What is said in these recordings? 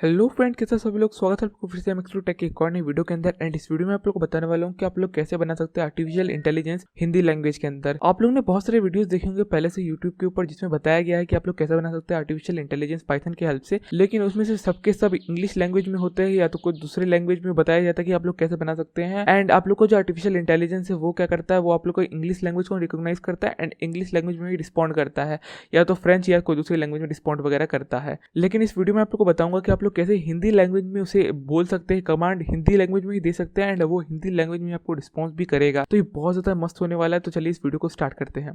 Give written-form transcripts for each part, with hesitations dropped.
Hello friend, कैसे सभी लोग। स्वागत है आपको फिर से एमएक्स टेक की एक और नई वीडियो के अंदर। एंड इस वीडियो में आप लोग को बताने वाला हूँ कि आप लोग कैसे बना सकते हैं आर्टिफिशियल इंटेलिजेंस हिंदी लैंग्वेज के अंदर। आप लोगों ने बहुत सारे वीडियोस देखे होंगे पहले से यूट्यूब के ऊपर, जिसमें बताया गया है कि आप लोग कैसे बना सकते हैं आर्टिफिशियल इंटेलिजेंस पाइथन की हेल्प से, लेकिन उसमें से सबके सब इंग्लिश लैंग्वेज में होते हैं या तो कोई दूसरे लैंग्वेज में बताया जाता है कि आप लोग कैसे बना सकते हैं। एंड आप लोग को जो आर्टिफिशियल इंटेलिजेंस है वो क्या करता है, वो आप लोग को इंग्लिश लैंग्वेज को रिकॉग्नाइज करता है एंड इंग्लिश लैंग्वेज में ही रिस्पॉन्ड करता है, या तो फ्रेंच या कोई दूसरी लैंग्वेज में रिस्पॉन्ड वगैरह करता है। लेकिन इस वीडियो में आप लोग को बताऊंगा कि आप लोग कैसे हिंदी लैंग्वेज में उसे बोल सकते हैं, कमांड हिंदी लैंग्वेज में ही दे सकते हैं एंड वो हिंदी लैंग्वेज में आपको रिस्पॉन्स भी करेगा। तो ये बहुत ज़्यादा मस्त होने वाला है। तो चलिए इस वीडियो को स्टार्ट करते हैं।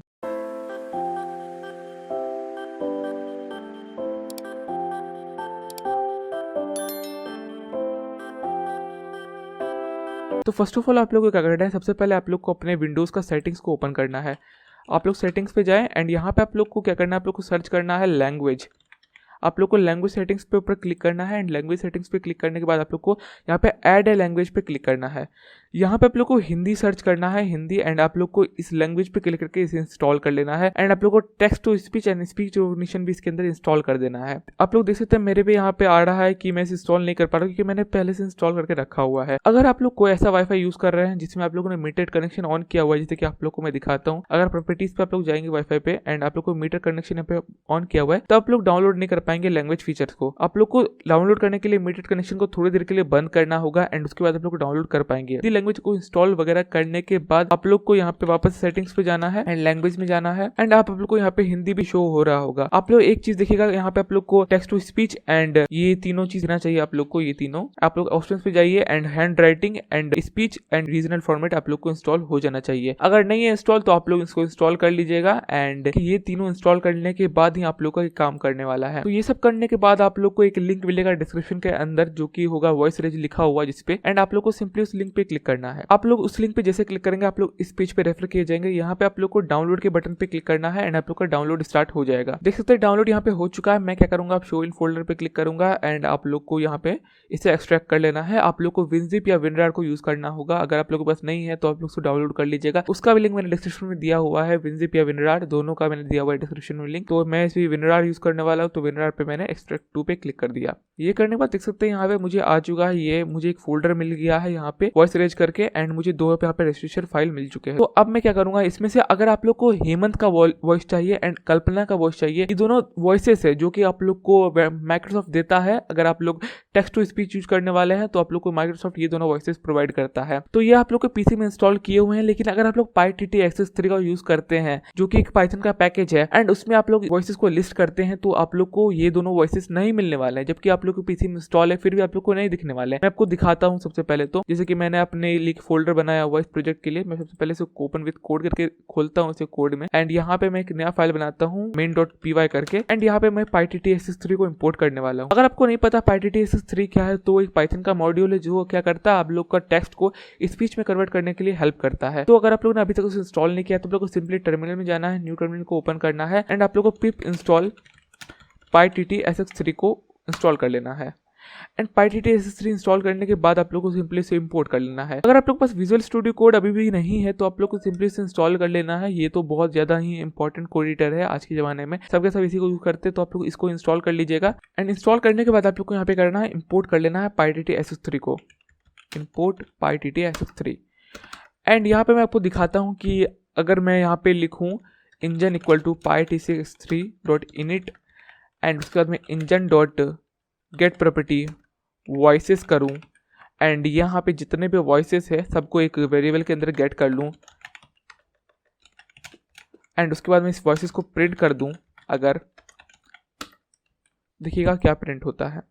तो फर्स्ट ऑफ ऑल आप लोग को क्या करना है, सबसे पहले आप लोग को अपने विंडोज़ का सेटिंग्स को ओपन करना है। आप लोग सेटिंग्स पे जाएं एंड यहाँ पे आप लोग को क्या करना है, आप लोग को सर्च करना है लैंग्वेज। आप लोग को लैंग्वेज सेटिंग्स पे ऊपर क्लिक करना है एंड लैंग्वेज सेटिंग्स पे क्लिक करने के बाद आप लोग को यहाँ पे ऐड ए लैंग्वेज पे क्लिक करना है। यहाँ पे आप लोग को हिंदी सर्च करना है, हिंदी, एंड आप लोग को इस लैंग्वेज पे क्लिक करके इसे इंस्टॉल कर लेना है। एंड आप लोग को text to speech and speech recognition भी इसके अंदर इंस्टॉल कर देना है। आप लोग देख सकते हैं मेरे पे यहाँ पे आ रहा है कि मैं इसे इंस्टॉल नहीं कर पा रहा हूँ क्योंकि मैंने पहले से इंस्टॉल करके रखा हुआ है। अगर आप लोग कोई ऐसा वाईफाई यूज कर रहे हैं जिसमें आप लोगों ने मीटर कनेक्शन ऑन किया हुआ है, जैसे कि आप लोग को मैं दिखाता हूँ। अगर प्रॉपर्टीज पे आप लोग जाएंगे वाईफाई पे एंड आप लोग को मीटर कनेक्शन यहाँ पे ऑन किया हुआ है, तो आप लोग डाउनलोड नहीं कर पाएंगे लैंग्वेज फीचर्स को। आप लोग को डाउनलोड करने के लिए मीटर कनेक्शन को थोड़ी देर के लिए बंद करना होगा एंड उसके बाद आप लोग को डाउनलोड कर पाएंगे। हिंदी लैंग्वेज को इंस्टॉल वगैरह करने के बाद आप लोग को यहाँ पे वापस सेटिंग्स पे जाना है एंड लैंग्वेज में जाना है एंड आप लोग को यहाँ पे हिंदी भी शो हो रहा होगा। आप लोग एक चीज देखिएगा, यहाँ पे आप लोग को टेक्स्ट टू स्पीच एंड ये तीनों चीज देना चाहिए आप लोग को। ये तीनों आप लोग ऑप्शंस पे जाइए and hand writing and speech and regional format आप लोग को इंस्टॉल हो जाना चाहिए। अगर नहीं है इंस्टॉल तो आप लोग इसको इंस्टॉल कर लीजिएगा एंड ये तीनों इंस्टॉल करने के बाद ही आप लोग का काम करने वाला है। तो ये सब करने के बाद आप लोग को एक लिंक मिलेगा डिस्क्रिप्शन के अंदर, जो कि होगा वॉइस रेज लिखा हुआ जिसपे, एंड आप लोग को सिंपली उस लिंक पे क्लिक करना है। आप लोग उस लिंक पे जैसे क्लिक करेंगे आप लोग इस पेज पे रेफर किए जाएंगे। यहाँ पे आप लोग को डाउनलोड के बटन पे क्लिक करना है एंड आप लोग का डाउनलोड स्टार्ट हो जाएगा। देख सकते हैं डाउनलोड यहाँ पे हो चुका है। मैं क्या करूंगा, आप शो इन फोल्डर पे क्लिक करूंगा एंड आप लोग को यहाँ पे इसे एक्सट्रैक्ट कर लेना है। आप लोग को विनजिप या विनरार को यूज करना होगा। अगर आप लोग के पास नहीं है तो आप लोग उसको डाउनलोड कर लीजिएगा। उसका भी लिंक मैंने डिस्क्रिप्शन में दिया हुआ है, विनजिप या विनरार दोनों का मैंने दिया हुआ है डिस्क्रिप्शन में लिंक। तो मैं इसे विनरार यूज करने वाला हूँ, तो विनरार पे मैंने एक्सट्रैक्ट 2 पे क्लिक कर दिया। ये करने के बाद देख सकते हैं यहाँ पे मुझे आ चुका है, ये मुझे एक फोल्डर मिल गया है यहाँ पे वॉइस रेज करके एंड मुझे 2 यहाँ पे रजिस्ट्रेशन फाइल मिल चुके हैं। तो अब मैं क्या करूंगा, इसमें से अगर आप लोग को हेमंत का वॉइस चाहिए एंड कल्पना का वॉइस चाहिए, ये दोनों वॉइसेस है जो कि आप लोग को माइक्रोसॉफ्ट देता है। अगर आप लोग टेक्स्ट टू स्पीच यूज करने वाले हैं तो आप लोग को माइक्रोसॉफ्ट ये दोनों वॉइसेस प्रोवाइड करता है। तो ये आप लोग के पीसी में इंस्टॉल किए हुए हैं। लेकिन अगर आप लोग PyTT Access 3 का यूज करते हैं, जो कि एक पाइथन का पैकेज है एंड उसमें आप लोग वॉइसेस को लिस्ट करते हैं, तो आप लोग को ये दोनों वॉइसेस नहीं मिलने वाले हैं। जबकि आप लोग के पीसी में इंस्टॉल है फिर भी आप लोग को नहीं दिखने वाले हैं। मैं आपको दिखाता हूँ। सबसे पहले तो जैसे कि मैंने अपने लिए फोल्डर बनाया हुआ इस प्रोजेक्ट के लिए, मैं सबसे पहले से ओपन विद कोड करके खोलता हूँ इसे कोड में एंड यहाँ पे मैं एक नया फाइल बनाता हूँ main.py करके एंड यहाँ पे मैं PyTT Access 3 को इंपोर्ट करने वाला हूँ। अगर आपको नहीं पता PyTT Access 3 क्या है, तो एक पाइथन का मॉड्यूल है जो क्या करता है, आप लोग का टेक्स्ट को स्पीच में कन्वर्ट करने के लिए हेल्प करता है। तो अगर आप लोग ने अभी तक उसे इंस्टॉल नहीं किया तो आप लोग को सिंपली टर्मिनल में जाना है, न्यू टर्मिनल को ओपन करना है एंड आप लोग को पिप इंस्टॉल PyTT Access 3 को इंस्टॉल कर लेना है। एंड PyTT Access 3 इंस्टॉल करने के बाद आप लोग को सिंपली से इंपोर्ट कर लेना है। अगर आप लोग के पास विजुअल स्टूडियो कोड अभी भी नहीं है तो आप लोग को सिंपली से इंस्टॉल कर लेना है। ये तो बहुत ज़्यादा ही इंपॉर्टेंट कोड एडिटर है आज के ज़माने में, सबके सब इसी को यूज करते हैं। तो आप लोग इसको इंस्टॉल कर लीजिएगा एंड इंस्टॉल करने के बाद आप लोग को यहाँ पे करना है, इंपोर्ट कर लेना है PyTT Access 3 को, इंपोर्ट PyTT Access 3। एंड यहाँ पे मैं आपको दिखाता हूँ कि अगर मैं यहाँ पे लिखूँ engine equal to PyTT Access 3 dot init and उसके बाद मैं engine dot get property voices करूं एंड यहाँ पे जितने भी वॉइसेस है सबको एक वेरिएबल के अंदर गेट कर लूं एंड उसके बाद मैं इस वॉइसेस को प्रिंट कर दूं, अगर देखिएगा क्या प्रिंट होता है।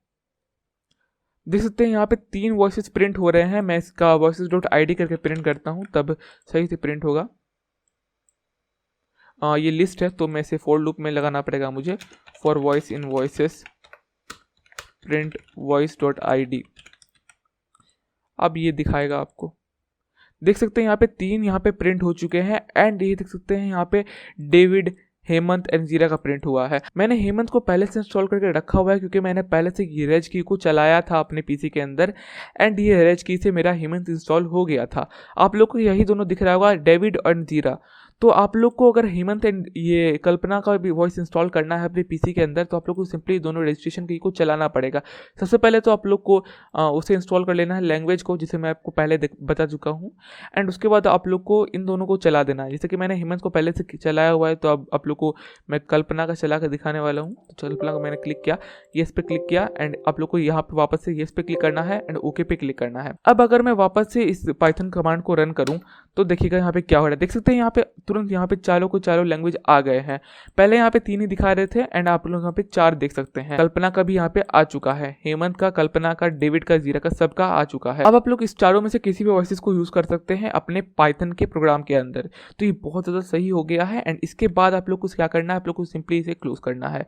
देख सकते हैं यहाँ पे 3 वॉइसेस प्रिंट हो रहे हैं। मैं इसका वॉइसेस डॉट ID करके प्रिंट करता हूँ, तब सही से प्रिंट होगा। ये लिस्ट है तो मैं इसे फॉर लूप में लगाना पड़ेगा मुझे, for voice in voices print voice dot ID। अब ये दिखाएगा आपको, देख सकते हैं यहाँ पे 3 यहाँ पे प्रिंट हो चुके हैं एंड ये देख सकते हैं यहाँ पे डेविड, हेमंत एंड जीरा का प्रिंट हुआ है। मैंने हेमंत को पहले से इंस्टॉल करके रखा हुआ है क्योंकि मैंने पहले से ये रेज की को चलाया था अपने पीसी के अंदर एंड ये रेज की से मेरा हेमंत इंस्टॉल हो गया था। आप लोग को यही दोनों दिख रहा होगा, डेविड और जीरा। तो आप लोग को अगर हेमंत एंड ये कल्पना का भी वॉइस इंस्टॉल करना है अपने पीसी के अंदर, तो आप लोग को सिंपली दोनों रजिस्ट्रेशन की को चलाना पड़ेगा। सबसे पहले तो आप लोग को उसे इंस्टॉल कर लेना है लैंग्वेज को, जिसे मैं आपको पहले बता चुका हूँ। एंड उसके बाद आप लोग को इन दोनों को चला देना है। जैसे कि मैंने हेमंत को पहले से चलाया हुआ है, तो अब आप लोग को मैं कल्पना का चला कर दिखाने वाला हूँ। तो कल्पना को मैंने क्लिक किया, येस पे क्लिक किया, एंड आप लोग को यहाँ पे वापस से येस पे क्लिक करना है एंड ओके पे क्लिक करना है। अब अगर मैं वापस से इस पाइथन कमांड को रन करूँ तो देखिएगा यहाँ पे क्या हो रहा है। देख सकते हैं यहाँ पे तुरंत यहाँ पे चारों को चारों लैंग्वेज आ गए हैं। पहले यहाँ पे 3 ही दिखा रहे थे एंड आप लोग यहाँ पे 4 देख सकते हैं। कल्पना का भी यहाँ पे आ चुका है, हेमंत का, कल्पना का, डेविड का, जीरा का, सबका आ चुका है। अब आप लोग इस चारों में से किसी भी वॉइसेस को यूज कर सकते हैं अपने पाइथन के प्रोग्राम के अंदर। तो ये बहुत ज़्यादा सही हो गया है। एंड इसके बाद आप लोग को क्या करना है, आप लोग को सिंपली इसे क्लोज करना है।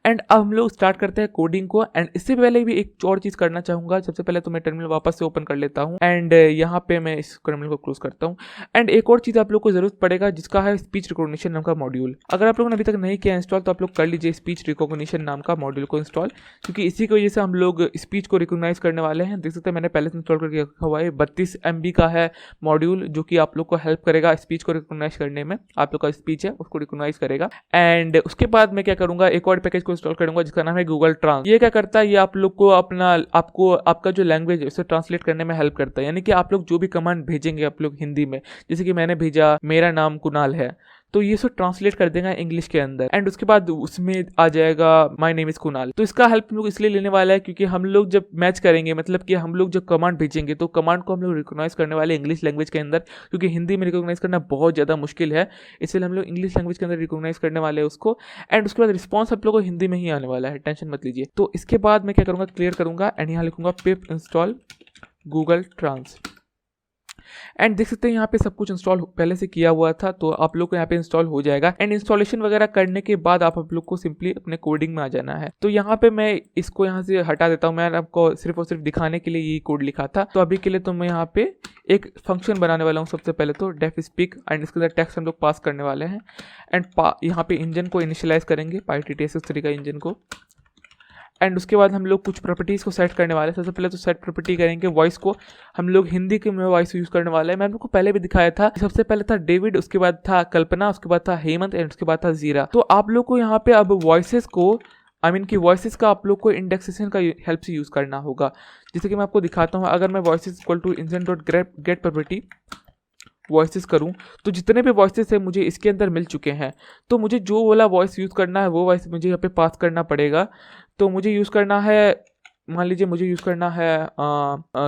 एंड अब हम लोग स्टार्ट करते हैं कोडिंग को। एंड इससे पहले भी एक और चीज़ करना चाहूँगा। सबसे पहले तो मैं टर्मिनल वापस से ओपन कर लेता हूँ एंड यहाँ पे मैं इस टर्मिनल को क्लोज करता हूँ। एंड एक और चीज़ आप लोग को जरूरत पड़ेगा, जिसका है स्पीच रिकॉग्निशन नाम का मॉड्यूल। अगर आप लोगों ने अभी तक नहीं किया इंस्टॉल, तो आप लोग कर लीजिए स्पीच रिकॉग्निशन नाम का मॉड्यूल को इंस्टॉल, क्योंकि इसी की वजह से हम लोग स्पीच को रिकॉग्नाइज करने वाले हैं। देख सकते हैं मैंने पहले से इंस्टॉल करके रखा हुआ है। 32 MB का है मॉड्यूल, जो कि आप लोग को हेल्प करेगा स्पीच को रिकॉग्नाइज करने में। आप लोग का स्पीच है उसको रिकॉग्नाइज करेगा। एंड उसके बाद मैं क्या करूंगा, एक और पैकेज को इंस्टॉल करूंगा जिसका नाम है गूगल ट्रांस। ये क्या करता है, ये आप लोग को आपका जो लैंग्वेज है उसे ट्रांसलेट करने में हेल्प करता है। यानी कि आप लोग जो भी कमांड भेजेंगे आप लोग हिंदी में, जैसे कि मैंने भेजा मेरा नाम कुणाल है, तो ये सब ट्रांसलेट कर देगा इंग्लिश के अंदर। एंड उसके बाद उसमें आ जाएगा माय नेम इज कुणाल। तो इसका हेल्प हम लोग इसलिए लेने वाला है क्योंकि हम लोग जब मैच करेंगे, मतलब कि हम लोग जब कमांड भेजेंगे तो कमांड को हम लोग रिकॉग्नाइज करने वाले इंग्लिश लैंग्वेज के अंदर, क्योंकि हिंदी में रिकॉग्नाइज करना बहुत ज़्यादा मुश्किल है। इसलिए हम लोग इंग्लिश लैंग्वेज के अंदर रिकॉग्नाइज करने वाले हैं उसको। एंड उसके बाद रिस्पॉन्स आप लोग को हिंदी में ही आने वाला है, टेंशन मत लीजिए। तो इसके बाद मैं क्या करूँगा, क्लियर करूँगा एंड यहाँ लिखूंगा pip install Google trans. And देख सकते हैं यहाँ पे सब कुछ इंस्टॉल पहले से किया हुआ था, तो आप लोग को यहाँ पे इंस्टॉल हो जाएगा। एंड इंस्टॉलेशन वगैरह करने के बाद आप लोग को सिंपली अपने कोडिंग में आ जाना है। तो यहाँ पे मैं इसको यहाँ से हटा देता हूँ। मैंने आपको सिर्फ और सिर्फ दिखाने के लिए ये कोड लिखा था। तो अभी के लिए तो मैं यहाँ पे एक फंक्शन बनाने वाला हूँ। सबसे पहले तो डेफ स्पीक एंड इसके अंदर टेक्स्ट हम लोग पास करने वाले हैं। एंड यहाँ पे इंजन को इनिशियलाइज करेंगे, PyTTS का इंजन को। एंड उसके बाद हम लोग कुछ प्रॉपर्टीज़ को सेट करने वाले हैं। सबसे पहले तो सेट प्रॉपर्टी करेंगे वॉइस को। हम लोग हिंदी के में वॉइस यूज़ करने वाले हैं। मैं आपको पहले भी दिखाया था। सबसे पहले था डेविड, उसके बाद था कल्पना, उसके बाद था हेमंत एंड उसके बाद था जीरा। तो आप लोग को यहाँ पे अब वॉइसेस को कि वॉइसेस का आप लोग को इंडेक्सेशन का हेल्प से यूज़ करना होगा। जैसे कि मैं आपको दिखाता हूँ। अगर मैं voices equal to engine get property voices करूं, तो जितने भी वॉइसेस है मुझे इसके अंदर मिल चुके हैं। तो मुझे जो वाला वॉइस यूज़ करना है वो वॉइस मुझे यहाँ पे पास करना पड़ेगा। तो मुझे यूज़ करना है, मान लीजिए मुझे यूज़ करना है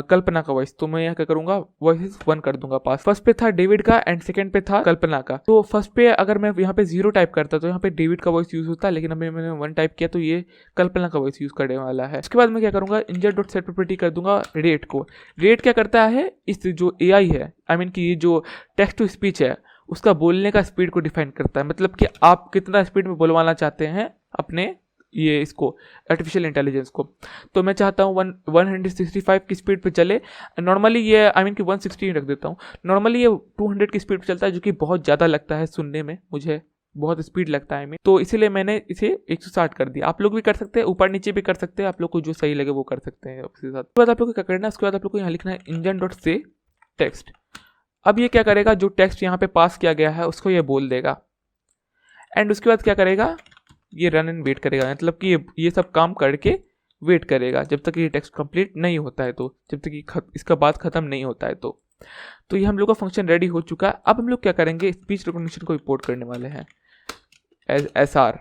कल्पना का वॉइस। तो मैं यहाँ क्या करूँगा, वॉइस 1 कर दूंगा पास। फर्स्ट पे था डेविड का एंड सेकंड पे था कल्पना का। तो फर्स्ट पे अगर मैं यहाँ पे 0 टाइप करता तो यहाँ पे डेविड का वॉइस यूज़ होता, लेकिन अभी मैंने 1 टाइप किया तो ये कल्पना का वॉइस यूज़ करने वाला है। उसके बाद मैं क्या करूँगा, इंजन.सेट प्रॉपर्टी कर दूंगा रेट को। रेट क्या करता है, इस जो AI है, कि ये जो टेक्स्ट टू स्पीच है उसका बोलने का स्पीड को डिफाइन करता है। मतलब कि आप कितना स्पीड में बोलवाना चाहते हैं अपने ये इसको आर्टिफिशियल इंटेलिजेंस को। तो मैं चाहता हूँ 165 की स्पीड पे चले। नॉर्मली ये कि 160 रख देता हूँ। नॉर्मली ये 200 की स्पीड पे चलता है, जो कि बहुत ज़्यादा लगता है सुनने में, मुझे बहुत स्पीड लगता है। तो इसीलिए मैंने इसे 160 कर दिया। आप लोग भी कर सकते हैं, ऊपर नीचे भी कर सकते हैं, आप लोग को जो सही लगे वो कर सकते हैं उसके साथ। उसके बाद आप लोग को क्या करना है, उसके बाद आप लोग को यहाँ लिखना है इंजन.से टेक्स्ट। अब ये क्या करेगा, जो टेक्स्ट यहाँ पे पास किया गया है उसको ये बोल देगा। एंड उसके बाद क्या करेगा, ये रन एंड वेट करेगा। मतलब कि ये सब काम करके वेट करेगा जब तक ये टेक्स्ट कंप्लीट नहीं होता है, तो जब तक इसका बात खत्म नहीं होता है। तो ये हम लोग का फंक्शन रेडी हो चुका है। अब हम लोग क्या करेंगे, स्पीच रिकॉग्निशन को इंपोर्ट करने वाले हैं एज SR।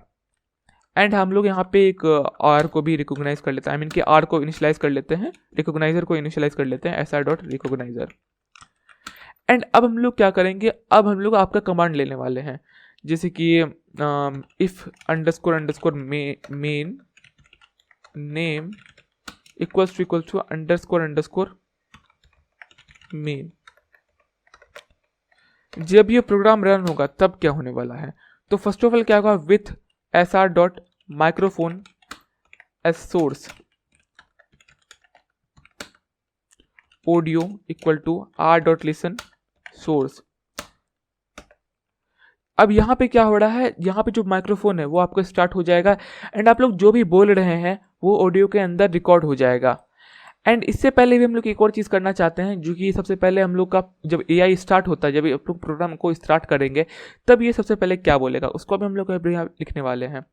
एंड हम लोग यहाँ पे एक R को भी रिकॉग्नाइज कर लेते हैं, कि R को इनिशियलाइज कर लेते हैं, रिकॉग्नाइजर को इनिशियलाइज कर लेते हैं, SR.रिकॉग्नाइजर। एंड अब हम लोग क्या करेंगे, अब हम लोग आपका कमांड लेने वाले हैं। जैसे कि if __ main name equals to __ main. जब ये प्रोग्राम रन होगा तब क्या होने वाला है, तो फर्स्ट ऑफ ऑल क्या होगा, with SR.microphone as source audio equal to R.listen source. अब यहाँ पे क्या हो रहा है, यहाँ पे जो माइक्रोफोन है वो आपका स्टार्ट हो जाएगा। एंड आप लोग जो भी बोल रहे हैं वो ऑडियो के अंदर रिकॉर्ड हो जाएगा। एंड इससे पहले भी हम लोग एक और चीज़ करना चाहते हैं, जो कि सबसे पहले हम लोग का जब एआई स्टार्ट होता है, जब आप लोग प्रोग्राम को स्टार्ट करेंगे तब ये सबसे पहले क्या बोलेगा उसको भी हम लोग अभी यहाँ लिखने वाले हैं।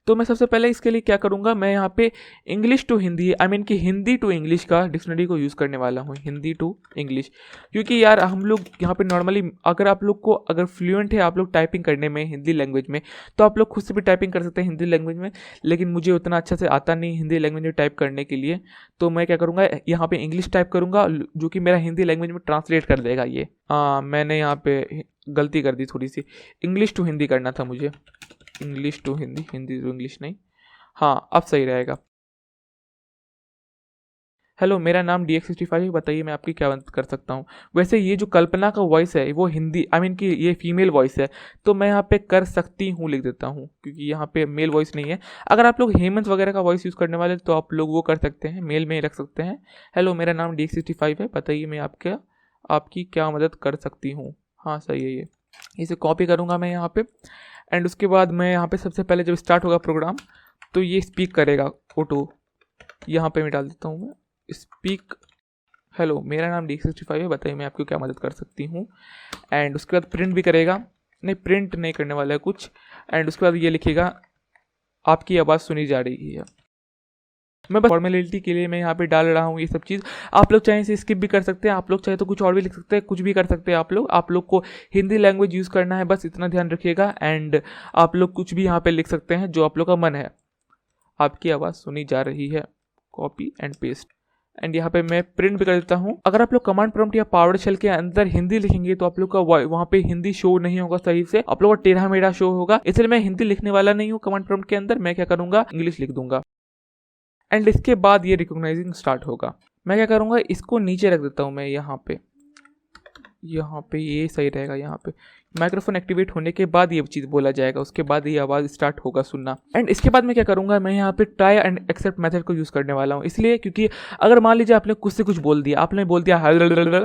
तो मैं सबसे पहले इसके लिए क्या करूँगा, मैं यहाँ पे English to Hindi I mean कि हिंदी टू इंग्लिश का डिक्शनरी को यूज़ करने वाला हूँ, हिंदी टू इंग्लिश। क्योंकि यार हम लोग यहाँ पे नॉर्मली अगर आप लोग को अगर फ्लुएंट है आप लोग टाइपिंग करने में हिंदी लैंग्वेज में, तो आप लोग खुद से भी टाइपिंग कर सकते हैं हिंदी लैंग्वेज में, लेकिन मुझे उतना अच्छा से आता नहीं हिंदी लैंग्वेज में टाइप करने के लिए। तो मैं क्या करूँगा, यहाँ पे इंग्लिश टाइप करूँगा जो कि मेरा हिंदी लैंग्वेज में ट्रांसलेट कर देगा ये। मैंने यहाँ पे गलती कर दी थोड़ी सी, इंग्लिश टू हिंदी करना था मुझे, English to Hindi, Hindi to English नहीं। हाँ अब सही रहेगा। हेलो, मेरा नाम DX65 है, बताइए मैं आपकी क्या मदद कर सकता हूँ। वैसे ये जो कल्पना का वॉइस है वो हिंदी आई मीन कि ये फीमेल वॉइस है, तो मैं यहाँ पे कर सकती हूँ लिख देता हूँ, क्योंकि यहाँ पे मेल वॉइस नहीं है। अगर आप लोग हेमंत वगैरह का वॉइस यूज़ करने वाले तो आप लोग वो कर सकते हैं, मेल में ही रख सकते हैं। हेलो, मेरा नाम DX65 है, बताइए मैं आपकी क्या मदद कर सकती हूँ। हाँ सही है, ये इसे कॉपी करूँगा मैं यहाँ पे। एंड उसके बाद मैं यहाँ पे सबसे पहले जब स्टार्ट होगा प्रोग्राम तो ये स्पीक करेगा ऑटो, यहाँ पे मैं डाल देता हूँ मैं स्पीक। हेलो, मेरा नाम DX65 है, बताइए मैं आपको क्या मदद कर सकती हूँ। एंड उसके बाद प्रिंट भी करेगा, नहीं प्रिंट नहीं करने वाला है कुछ। एंड उसके बाद ये लिखेगा आपकी आवाज़ सुनी जा रही है। मैं बस फॉर्मेलिटी के लिए मैं यहाँ पे डाल रहा हूँ ये सब चीज़। आप लोग चाहे इसे स्किप भी कर सकते हैं, आप लोग चाहे तो कुछ और भी लिख सकते हैं, कुछ भी कर सकते हैं आप लोग को हिंदी लैंग्वेज यूज़ करना है, बस इतना ध्यान रखिएगा। एंड आप लोग कुछ भी यहाँ पे लिख सकते हैं जो आप लोग का मन है। आपकी आवाज़ सुनी जा रही है, कॉपी एंड पेस्ट। एंड यहाँ पे मैं प्रिंट भी कर देता हूँ। अगर आप लोग कमांड प्रॉम्प्ट या पावर शेल के अंदर हिंदी लिखेंगे तो आप लोग का वहाँ पे हिंदी शो नहीं होगा सही से, आप लोग का टेढ़ा मेढ़ा शो होगा। इसलिए मैं हिंदी लिखने वाला नहीं हूँ कमांड प्रॉम्प्ट के अंदर, मैं क्या करूँगा इंग्लिश लिख दूंगा। एंड इसके बाद ये रिकॉग्नाइजिंग स्टार्ट होगा। मैं क्या करूँगा, इसको नीचे रख देता हूँ मैं यहाँ पे ये सही रहेगा। यहाँ पे माइक्रोफोन एक्टिवेट होने के बाद ये चीज़ बोला जाएगा, उसके बाद ये आवाज़ स्टार्ट होगा सुनना। एंड इसके बाद मैं क्या करूँगा, मैं यहाँ पे ट्राई एंड एक्सेप्ट मेथड को यूज़ करने वाला हूँ। इसलिए क्योंकि अगर मान लीजिए आपने कुछ से कुछ बोल दिया, आपने बोल दिया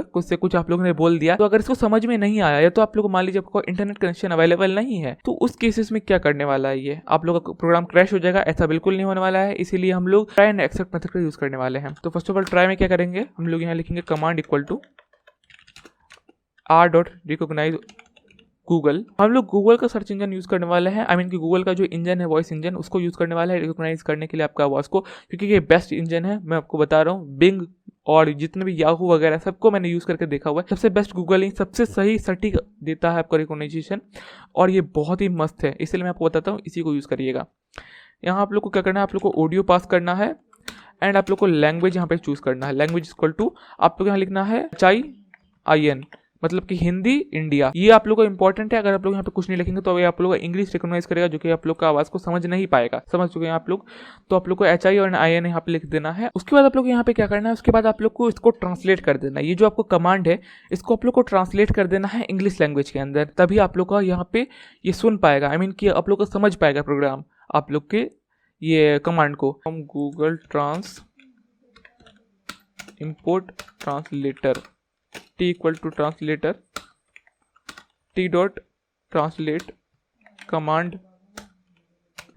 कुछ से कुछ आप लोगों ने बोल दिया, तो अगर इसको समझ में नहीं आया या तो आप लोग मान लीजिए आपको इंटरनेट कनेक्शन अवेलेबल नहीं है, तो उस केसेस में क्या करने वाला है, ये आप लोग का प्रोग्राम क्रैश हो जाएगा। ऐसा बिल्कुल नहीं होने वाला है, इसीलिए हम लोग ट्राई एंड एक्सेप्ट मेथड का यूज़ करने वाले हैं। तो फर्स्ट ऑफ ऑल ट्राई में क्या करेंगे, हम लोग यहाँ लिखेंगे command equal to r.recognize Google. हम लोग गूगल का सर्च इंजन यूज़ करने वाले हैं, आई मीन कि गूगल का जो इंजन है वॉइस इंजन, उसको यूज़ करने वाला है रिकॉग्नाइज करने के लिए आपका आवाज़ को, क्योंकि ये बेस्ट इंजन है। मैं आपको बता रहा हूँ, बिंग और जितने भी याहू वगैरह सबको मैंने यूज़ करके देखा हुआ है, सबसे बेस्ट गूगल ही सबसे सही सटीक देता है आपको रिकॉग्नाइजेशन, और ये बहुत ही मस्त है। इसलिए मैं आपको बताता हूँ, इसी को यूज़ करिएगा। यहाँ आप लोग को क्या करना है, आप लोग को ऑडियो पास करना है एंड आप लोग को लैंग्वेज यहाँ पे चूज़ करना है। लैंग्वेज इक्वल टू आप लोग यहाँ लिखना है HIN, मतलब कि हिंदी इंडिया। ये आप लोग को इंपॉर्टेंट है। अगर आप लोग यहाँ पे कुछ नहीं लिखेंगे तो ये आप लोग का इंग्लिश रिकॉग्नाइज करेगा, जो कि आप लोग का आवाज़ को समझ नहीं पाएगा। समझ चुके हैं आप लोग, तो आप लोग को HI और IN यहाँ पे लिख देना है। उसके बाद आप लोग यहाँ पे क्या करना है, उसके बाद आप लोग को इसको ट्रांसलेट कर देना है। ये जो आपको कमांड है इसको आप लोग को ट्रांसलेट कर देना है इंग्लिश लैंग्वेज के अंदर, तभी आप लोग का यहाँ पे ये सुन पाएगा, आई मीन कि आप लोग को समझ पाएगा प्रोग्राम आप लोग के ये कमांड को। हम Google trans import translator T equal to translator T dot translate command.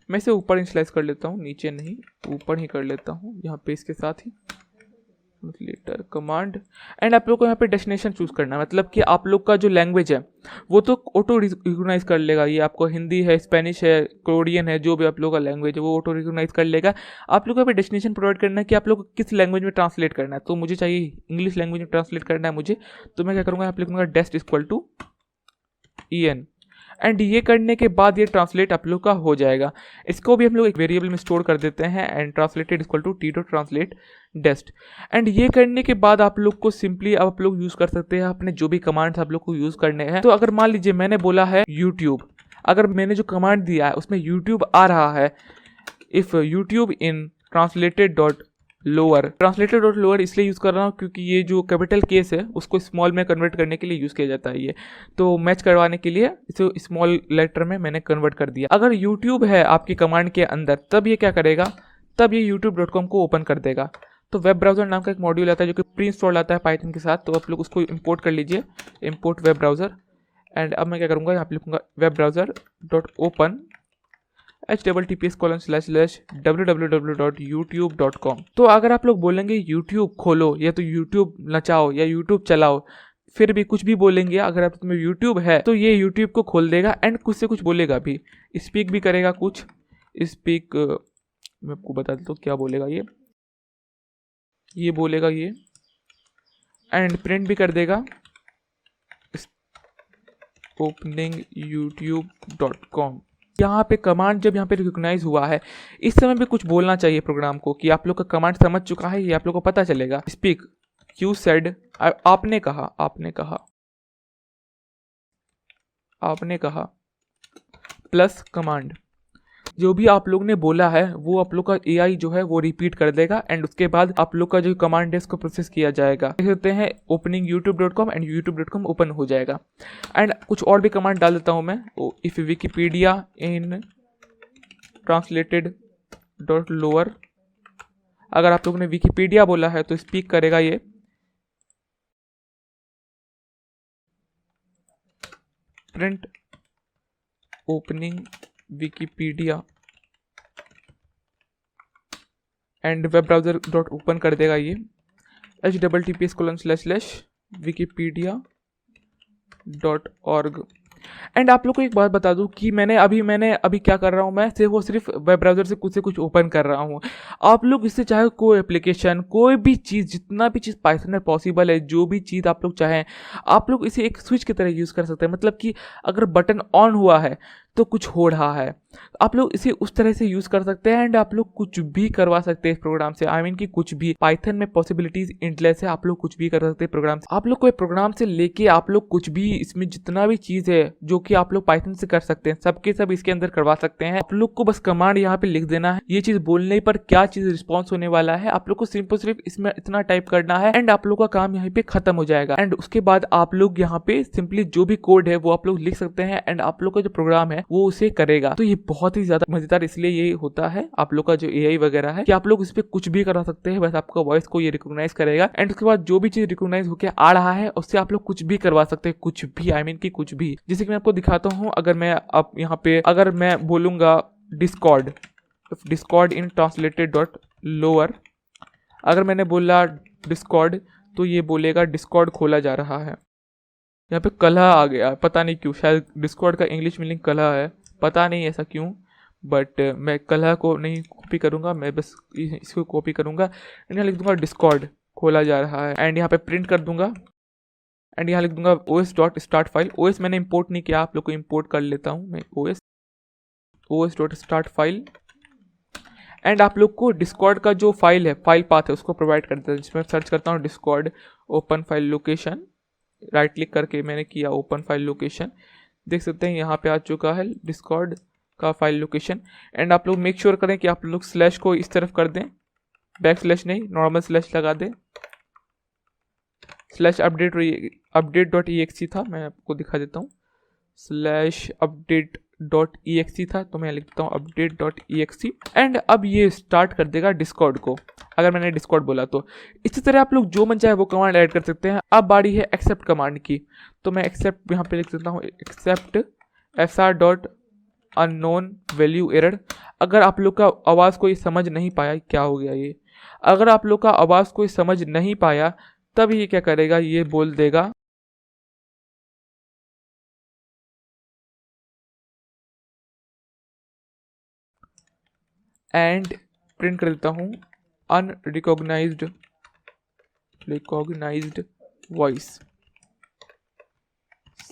मैं इसे ऊपर इनिशियलाइज कर लेता हूँ, नीचे नहीं, ऊपर ही कर लेता हूँ यहाँ पे इसके साथ ही ट्रांसलेटर कमांड। एंड आप लोग को यहाँ पे डेस्टिनेशन चूज करना है, मतलब कि आप लोग का जो लैंग्वेज है वो तो ऑटो रिकॉग्नाइज कर लेगा। ये आपको हिंदी है, स्पेनिश है, कोरियन है, जो भी आप लोग का लैंग्वेज है वो ऑटो रिकॉग्नाइज कर लेगा। आप लोग को यहाँ पे डेस्टिनेशन प्रोवाइड करना है कि आप लोग को किस लैंग्वेज में ट्रांसलेट करना है। तो मुझे चाहिए इंग्लिश लैंग्वेज में ट्रांसलेट करना है मुझे, तो मैं क्या करूँगा, यहाँ पे लिखूँगा डेस्ट इक्वल टू EN। एंड ये करने के बाद ये ट्रांसलेट आप लोग का हो जाएगा। इसको भी हम लोग एक वेरिएबल में स्टोर कर देते हैं and translated equal to T dot translate dest. And ये करने के बाद आप लोग को सिंपली आप लोग यूज़ कर सकते हैं अपने जो भी कमांड्स आप लोग को यूज़ करने हैं। तो अगर मान लीजिए मैंने बोला है यूट्यूब, अगर मैंने जो कमांड दिया है उसमें यूट्यूब आ रहा है, if YouTube in translated dot lower इसलिए यूज़ कर रहा हूँ क्योंकि ये जो कैपिटल केस है उसको स्मॉल में कन्वर्ट करने के लिए यूज़ किया जाता है ये, तो मैच करवाने के लिए इसे स्मॉल लेटर में मैंने कन्वर्ट कर दिया। अगर यूट्यूब है आपकी कमांड के अंदर तब ये क्या करेगा, तब ये youtube.com को ओपन कर देगा। तो वेब ब्राउज़र नाम का एक मॉड्यूल आता है जो कि प्री इंस्टॉल आता है पाइथन के साथ, तो आप लोग उसको इंपोर्ट कर लीजिए, इंपोर्ट वेब ब्राउज़र। एंड अब मैं क्या करूँगा, यहाँ पे लिखूँगा web browser dot open https://www.youtube.com। तो अगर आप लोग बोलेंगे यूट्यूब खोलो या तो यूट्यूब नचाओ या यूट्यूब चलाओ, फिर भी कुछ भी बोलेंगे, अगर आप में यूट्यूब है तो ये यूट्यूब को खोल देगा एंड कुछ से कुछ बोलेगा भी, स्पीक भी करेगा कुछ। स्पीक मैं आपको बता देता हूँ क्या बोलेगा ये बोलेगा ये, एंड प्रिंट भी कर देगा ओपनिंग youtube.com। यहाँ पे कमांड जब यहाँ पे रिकॉग्नाइज हुआ है, इस समय भी कुछ बोलना चाहिए प्रोग्राम को कि आप लोग का कमांड समझ चुका है, ये आप लोग को पता चलेगा। स्पीक यू सेड, आपने कहा प्लस कमांड, जो भी आप लोग ने बोला है वो आप लोग का एआई जो है वो रिपीट कर देगा एंड उसके बाद आप लोग का जो कमांड है इसको प्रोसेस किया जाएगा। देख सकते हैं opening youtube.com and youtube.com open हो जाएगा। एंड कुछ और भी कमांड डाल देता हूँ मैं, if Wikipedia in translated dot lower, अगर आप लोग ने विकिपीडिया बोला है तो स्पीक करेगा ये print opening Wikipedia and web browser dot open कर देगा ये https://wikipedia.org। एंड आप लोग को एक बात बता दूं कि मैंने अभी क्या कर रहा हूं, मैं सिर्फ वेब ब्राउजर से कुछ ओपन कर रहा हूं। आप लोग इससे चाहे कोई एप्लीकेशन, कोई भी चीज़, जितना भी चीज़ पाइथन में पॉसिबल है, जो भी चीज़ आप लोग चाहें, आप लोग इसे एक स्विच की तरह यूज़ कर सकते हैं। मतलब कि अगर बटन ऑन हुआ है तो कुछ हो रहा है, आप लोग इसे उस तरह से यूज़ कर सकते हैं एंड आप लोग कुछ भी करवा सकते हैं इस प्रोग्राम से। आई मीन कि कुछ भी, पाइथन में पॉसिबिलिटीज इंटलेस है, आप लोग कुछ भी कर सकते हैं प्रोग्राम से। आप लोग कोई प्रोग्राम से लेके आप लोग कुछ भी, इसमें जितना भी चीज़ है जो कि आप लोग पाइथन से कर सकते हैं, सबके सब इसके अंदर करवा सकते हैं। आप लोग को बस कमांड यहाँ पे लिख देना है, ये चीज़ बोलने पर क्या चीज़ रिस्पॉन्स होने वाला है, आप लोग को सिर्फ इसमें इतना टाइप करना है एंड आप लोग का काम यहाँ पे खत्म हो जाएगा। एंड उसके बाद आप लोग यहाँ पे सिंपली जो भी कोड है वो आप लोग लिख सकते हैं एंड आप लोग का जो प्रोग्राम है वो उसे करेगा। तो ये बहुत ही ज्यादा मजेदार इसलिए ये होता है आप लोग का जो एआई वगैरह है कि आप लोग इस पे कुछ भी करा सकते हैं, बस आपका वॉइस को ये रिकॉग्नाइज करेगा एंड उसके बाद जो भी चीज रिकॉग्नाइज होकर आ रहा है उससे आप लोग कुछ भी करवा सकते हैं, कुछ भी, आई मीन कि कुछ भी। जैसे कि मैं आपको दिखाता हूँ, अगर मैं अब यहाँ पे अगर मैं बोलूंगा डिस्कॉर्ड इन ट्रांसलेटेड डॉट लोअर, अगर मैंने बोला डिस्कॉर्ड तो ये बोलेगा डिस्कॉर्ड खोला जा रहा है। यहाँ पे कलह आ गया, पता नहीं क्यों, शायद डिस्कॉर्ड का इंग्लिश मीनिंग कलह है, पता नहीं ऐसा क्यों, बट मैं कलह को नहीं कॉपी करूँगा, मैं बस इसको कॉपी करूँगा एंड यहाँ लिख दूंगा डिस्कॉर्ड खोला जा रहा है एंड यहाँ पे प्रिंट कर दूंगा एंड यहाँ लिख दूंगा os.start फाइल। ओएस मैंने इंपोर्ट नहीं किया, आप लोग को इंपोर्ट कर लेता हूँ मैं, os.start फाइल एंड आप लोग को डिस्कॉर्ड का जो फाइल है, फाइल पाथ है, उसको प्रोवाइड कर देता है। जिसमें सर्च करता हूँ Discord open file location, right click करके मैंने किया ओपन फाइल लोकेशन, देख सकते हैं यहाँ पे आ चुका है डिस्कॉर्ड का फाइल लोकेशन। एंड आप लोग मेक श्योर करें कि आप लोग स्लैश को इस तरफ कर दें, बैक स्लैश नहीं, नॉर्मल स्लैश लगा दें। स्लैश update.exe था, मैं आपको दिखा देता हूँ, स्लैश update.exe था, तो मैं लिख देता हूँ update.exe एंड अब ये स्टार्ट कर देगा डिस्कॉर्ड को, अगर मैंने डिस्कॉर्ड बोला तो। इसी तरह आप लोग जो मन चाहे वो कमांड ऐड कर सकते हैं। अब बारी है एक्सेप्ट कमांड की, तो मैं एक्सेप्ट यहाँ पे लिख देता हूँ एक्सेप्ट sr.unknown value error। अगर आप लोग का आवाज़ कोई समझ नहीं पाया, क्या हो गया ये, अगर आप लोग का आवाज़ कोई समझ नहीं पाया तब ये क्या करेगा, ये बोल देगा एंड प्रिंट कर देता हूँ अनरिकॉग्नाइज्ड वॉइस,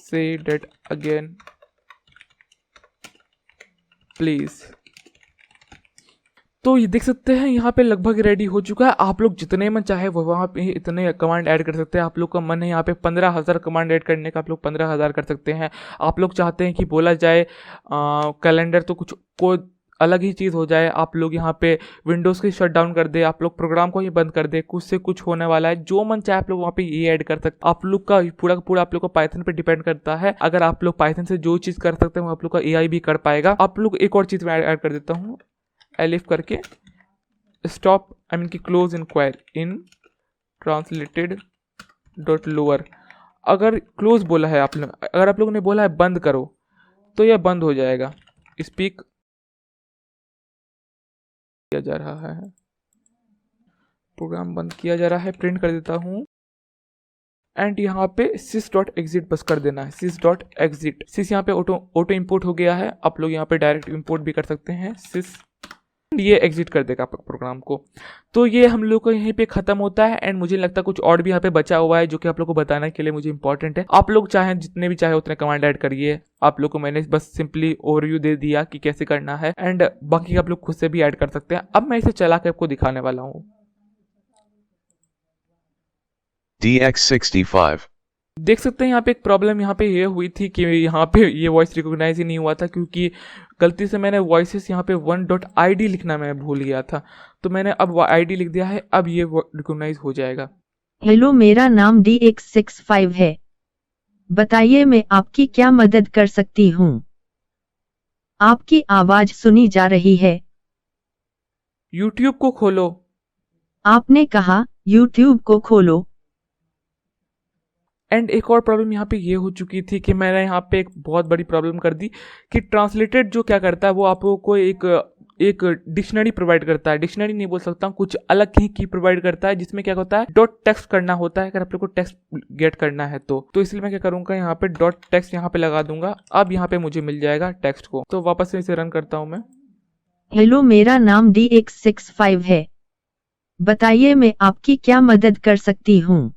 से डेट अगेन प्लीज। तो ये देख सकते हैं यहाँ पे लगभग रेडी हो चुका है। आप लोग जितने में चाहे वो वहाँ पे इतने कमांड ऐड कर सकते हैं। आप लोग का मन है यहाँ पे 15,000 कमांड ऐड करने का, आप लोग 15,000 कर सकते हैं। आप लोग चाहते हैं कि बोला जाए कैलेंडर तो कुछ कोई अलग ही चीज़ हो जाए, आप लोग यहाँ पे विंडोज़ को शट डाउन कर दे, आप लोग प्रोग्राम को ही बंद कर दे, कुछ से कुछ होने वाला है, जो मन चाहे आप लोग वहाँ पे ये ऐड कर सकते हैं। आप लोग का पूरा आप लोग को पाइथन पे डिपेंड करता है। अगर आप लोग पाइथन से जो चीज़ कर सकते हैं वो आप लोग का एआई भी कर पाएगा। आप लोग एक और चीज़ में ऐड कर देता हूँ, एलिफ करके स्टॉप, आई मीन की क्लोज इंक्वायर इन ट्रांसलेटेड डॉट लोअर। अगर क्लोज बोला है आप लोग, अगर आप लोगों ने बोला है बंद करो तो यह बंद हो जाएगा। स्पीक किया जा रहा है, प्रोग्राम बंद किया जा रहा है, प्रिंट कर देता हूँ एंड यहाँ पे sys.exit बस कर देना है, sys.exit। sys यहाँ पे ऑटो इंपोर्ट हो गया है, आप लोग यहाँ पे डायरेक्ट इंपोर्ट भी कर सकते हैं sys, ये एग्जिट कर देगा प्रोग्राम को। तो ये हम लोग को यहीं पे खत्म होता है एंड मुझे लगता है कुछ और भी यहाँ पे बचा हुआ है जो कि आप लोग को बताने के लिए मुझे इंपॉर्टेंट है। आप लोग चाहें जितने भी चाहे उतने कमांड ऐड करिए, आप लोग को मैंने बस सिंपली ओवरव्यू दे दिया कि कैसे करना है एंड बाकी आप लोग खुद से भी ऐड कर सकते हैं। अब मैं इसे चला के आपको दिखाने वाला हूँ। DX65 देख सकते हैं यहाँ पे एक प्रॉब्लम यहाँ पे ये हुई थी कि यहाँ पे ये वॉइस रिकॉग्नाइज ही नहीं हुआ था, क्योंकि गलती से मैंने वॉइसेस यहाँ पे 1.id लिखना मैं भूल गया था। तो मैंने अब id लिख दिया है, अब ये रिकॉग्नाइज हो जाएगा। हेलो, मेरा नाम DX65 है। बताइए मैं आपकी क्या मदद कर सकती हूँ। आपकी आवाज सुनी जा रही है। YouTube को खोलो। आपने कहा YouTube को खोलो। एंड एक और प्रॉब्लम यहाँ पे ये हो चुकी थी कि मैंने यहाँ पे एक बहुत बड़ी प्रॉब्लम कर दी कि ट्रांसलेटेड जो क्या करता है वो आप लोगों को एक डिक्शनरी प्रोवाइड करता है, डिक्शनरी नहीं बोल सकता हूँ, कुछ अलग ही की प्रोवाइड करता है जिसमें क्या होता है डॉट टेक्स्ट करना होता है अगर आप लोग को टेक्स्ट गेट करना है तो इसलिए मैं क्या करूँगा यहाँ पे डॉट टेक्स्ट यहाँ पे लगा दूंगा। अब यहाँ पे मुझे मिल जाएगा टेक्स्ट को। तो वापस से इसे रन करता हूँ मैं। हेलो, मेरा नाम DX65 है। बताइए मैं आपकी क्या मदद कर सकती हूँ।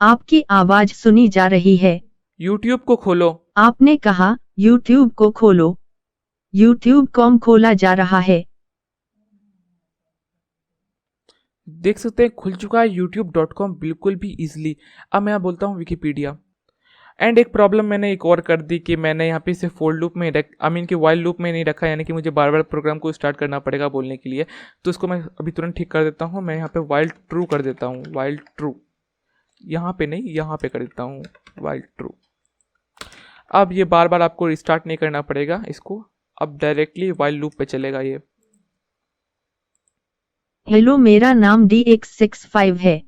आपकी आवाज सुनी जा रही है। YouTube को खोलो। आपने कहा YouTube को खोलो। YouTube.com खोला जा रहा है। देख सकते हैं खुल चुका है youtube.com बिल्कुल भी इजीली। अब मैं बोलता हूँ विकिपीडिया। एंड एक प्रॉब्लम मैंने एक और कर दी कि मैंने यहाँ पे इसे फोर लूप में कि वाइल लूप में नहीं रखा, यानी कि मुझे बार बार प्रोग्राम को स्टार्ट करना पड़ेगा बोलने के लिए। तो इसको मैं अभी तुरंत ठीक कर देता हूँ। मैं यहाँ पे वाइल ट्रू कर देता हूँ, वाइल ट्रू, यहाँ पे नहीं यहाँ पे कर देता हूँ वाइल ट्रू। अब ये बार बार आपको रिस्टार्ट नहीं करना पड़ेगा इसको, अब डायरेक्टली वाइल लूप पे चलेगा ये। हेलो, मेरा नाम DX65 है।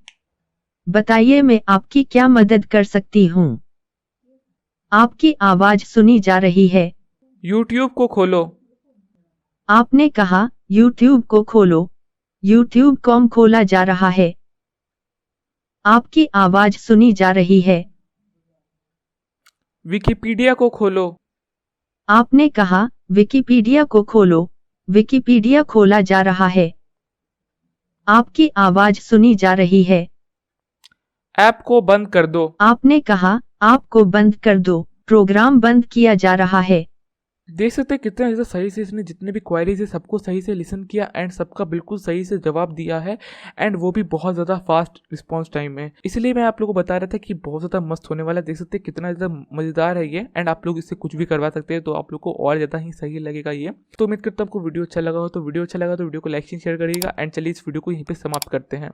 बताइए मैं आपकी क्या मदद कर सकती हूँ। आपकी आवाज सुनी जा रही है। YouTube को खोलो। आपने कहा YouTube को खोलो। YouTube.com खोला जा रहा है। आपकी आवाज सुनी जा रही है। विकिपीडिया को खोलो। आपने कहा विकिपीडिया को खोलो। विकिपीडिया खोला जा रहा है। आपकी आवाज सुनी जा रही है। ऐप को बंद कर दो। आपने कहा ऐप को बंद कर दो। प्रोग्राम बंद किया जा रहा है। देख सकते हैं कितना ज़्यादा सही से इसने जितने भी क्वेरीज है सबको सही से लिसन किया एंड सबका बिल्कुल सही से जवाब दिया है एंड वो भी बहुत ज़्यादा फास्ट रिस्पांस टाइम में। इसलिए मैं आप लोगों को बता रहा था कि बहुत ज़्यादा मस्त होने वाला है। देख सकते हैं कितना ज़्यादा मज़ेदार है ये एंड आप लोग इससे कुछ भी करवा सकते हैं, तो आप लोग को और ज़्यादा ही सही लगेगा ये। तो उम्मीद करता हूँ आपको वीडियो अच्छा लगा हो, तो वीडियो को लाइक शेयर करिएगा एंड चलिए इस वीडियो को यहीं पर समाप्त करते हैं।